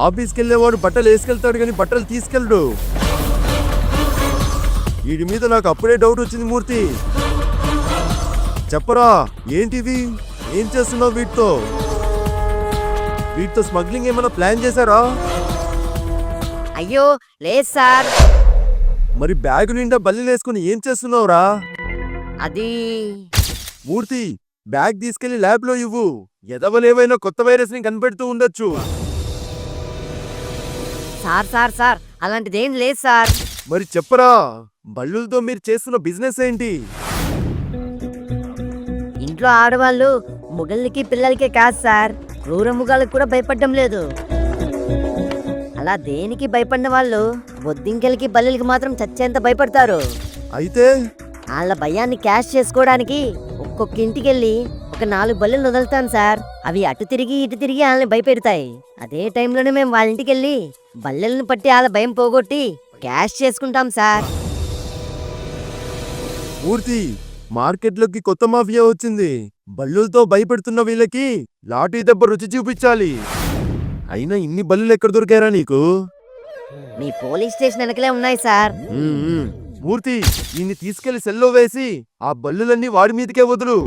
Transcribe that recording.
ఆఫీస్కి వెళ్ళేవాడు బట్టలు వేసుకెళ్తాడు కానీ బట్టలు తీసుకెళ్ళడు. వీడి మీద నాకు అప్పుడే డౌట్ వచ్చింది మూర్తి. చెప్పరా ఏంటివి, ఏం చేస్తున్నావు వీటితో? వీటితో స్మగ్లింగ్ ఏమైనా ప్లాన్ చేశారా? అయ్యో లేదు సార్. మరి బ్యాగ్ నిండా బల్లీలు వేసుకుని ఏం చేస్తున్నావురా? అది మూర్తి, బ్యాగ్ తీసుకెళ్లి ల్యాబ్ లో ఇవ్వు. ఎదవలేవైనా కొత్త వైరస్ ని కనిపెడుతూ ఉండొచ్చు. సార్ సార్ సార్ అలాంటిదేం లేదు సార్. మరి చెప్పరా, బల్లులతో మీరు చేస్తున్న బిజినెస్ ఏంటి? ఇంట్లో ఆడవాళ్ళు మొగళ్ళకి పిల్లలకే కాదు సార్, క్రూర మృగాలకు కూడా భయపడడం లేదు. అలా దేనికి భయపడిన వాళ్ళు బొద్దింకెలకి బల్లెలకి మాత్రం చచ్చేంత భయపడతారు. అయితే వాళ్ళ భయాన్ని క్యాష్ చేసుకోవడానికి ఒక్కొక్క ఇంటికెళ్ళి ఒక 4 బల్లెలు వదులుతాను సార్. అవి అటు తిరిగి ఇటు తిరిగి వాళ్ళని భయపెడతాయి. అదే టైంలోనే మేము వాళ్ళ ఇంటికెళ్ళి బల్లెలను పట్టి వాళ్ళ భయం పోగొట్టి క్యాష్ చేసుకుంటాం సార్. మూర్తి, మార్కెట్లోకి కొత్త మాఫియా వచ్చింది. బల్లులతో భయపెడుతున్న వీళ్ళకి లాఠీ దెబ్బ రుచి చూపించాలి. అయినా ఇన్ని బల్లులు ఎక్కడ దొరికారా నీకు? మీ పోలీస్ స్టేషన్ వెనకలే ఉన్నాయి సార్. మూర్తి, దీన్ని తీసుకెళ్లి సెల్లో వేసి ఆ బల్లులన్నీ వాడి మీదకే వదులు.